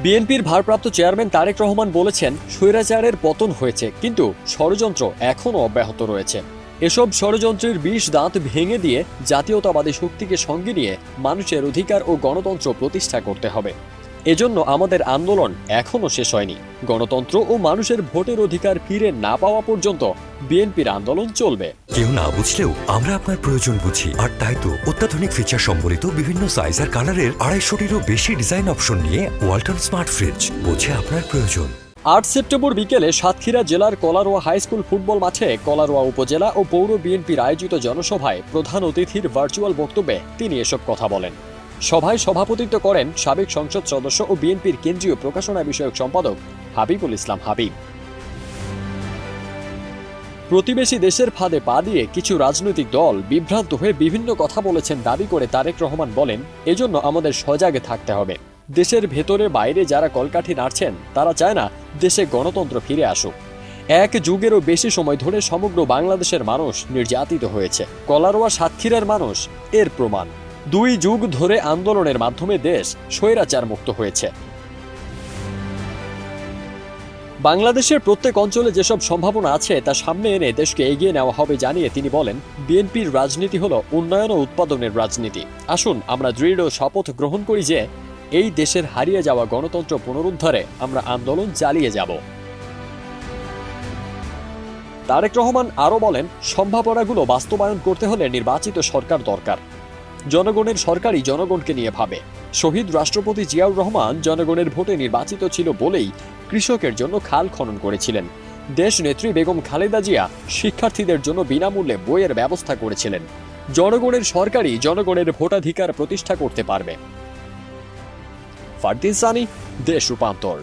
বিএনপির ভারপ্রাপ্ত চেয়ারম্যান তারেক রহমান বলেছেন, স্বৈরাচারের পতন হয়েছে, কিন্তু ষড়যন্ত্র এখনও অব্যাহত রয়েছে। এসব ষড়যন্ত্রের ২০ দাঁত ভেঙে দিয়ে জাতীয়তাবাদী শক্তিকে সঙ্গে নিয়ে মানুষের অধিকার ও গণতন্ত্র প্রতিষ্ঠা করতে হবে। এজন্য আমাদের আন্দোলন এখনও শেষ হয়নি। গণতন্ত্র ও মানুষের ভোটের অধিকার ফিরে না পাওয়া পর্যন্ত বিএনপির আন্দোলন চলবে। কেউ না বুঝলেও আমরা আপনার প্রয়োজন বুঝি, আর তাই তো অত্যাধুনিক ফিচার সম্বলিত বিভিন্ন সাইজ আর কালারের ২৫০টিরও বেশি ডিজাইন অপশন নিয়ে ওয়ালটন স্মার্ট ফ্রিজ বোঝে আপনার প্রয়োজন। ৮ সেপ্টেম্বর বিকেলে সাতক্ষীরা জেলার কলারোয়া হাইস্কুল ফুটবল মাঠে কলারোয়া উপজেলা ও পৌর বিএনপির আয়োজিত জনসভায় প্রধান অতিথির ভার্চুয়াল বক্তব্যে তিনি এসব কথা বলেন। সভায় সভাপতিত্ব করেন সাবেক সংসদ সদস্য ও বিএনপির কেন্দ্রীয় প্রকাশনা বিষয়ক সম্পাদক হাবিবুল ইসলাম হাবিব। প্রতিবেশী দেশের ফাঁদে পা দিয়ে কিছু রাজনৈতিক দল বিভ্রান্ত হয়ে বিভিন্ন কথা বলেছেন দাবি করে তারেক রহমান বলেন, এজন্য আমাদের সজাগে থাকতে হবে। দেশের ভেতরে বাইরে যারা কলকাঠি নাড়ছেন তারা চায় না দেশে গণতন্ত্র ফিরে আসুক। এক যুগেরও বেশি সময় ধরে সমগ্র বাংলাদেশের মানুষ নির্যাতিত হয়েছে। কলারোয়া সাতক্ষীরার মানুষ এর প্রমাণ। ২ যুগ ধরে আন্দোলনের মাধ্যমে দেশ স্বৈরাচার মুক্ত হয়েছে। বাংলাদেশের প্রত্যেক অঞ্চলে যেসব সম্ভাবনা আছে তা সামনে এনে দেশকে এগিয়ে নেওয়া হবে জানিয়ে তিনি বলেন, বিএনপির রাজনীতি হলো উন্নয়ন ও উৎপাদনের রাজনীতি। আসুন আমরা দৃঢ় শপথ গ্রহণ করি যে এই দেশের হারিয়ে যাওয়া গণতন্ত্র পুনরুদ্ধারে আমরা আন্দোলন চালিয়ে যাব। তারেক রহমান আরও বলেন, সম্ভাবনাগুলো বাস্তবায়ন করতে হলে নির্বাচিত সরকার দরকার। জনগণের সরকারই জনগণকে নিয়ে ভাবে। শহীদ রাষ্ট্রপতি জিয়াউর রহমান জনগণের ভোটে নির্বাচিত ছিল বলেই কৃষকের জন্য খাল খনন করেছিলেন। দেশ নেত্রী বেগম খালেদা জিয়া শিক্ষার্থীদের জন্য বিনামূল্যে বইয়ের ব্যবস্থা করেছিলেন। জনগণের সরকারই জনগণের ভোটাধিকার প্রতিষ্ঠা করতে পারবে। ফারদিন সানি, দেশ রূপান্তর।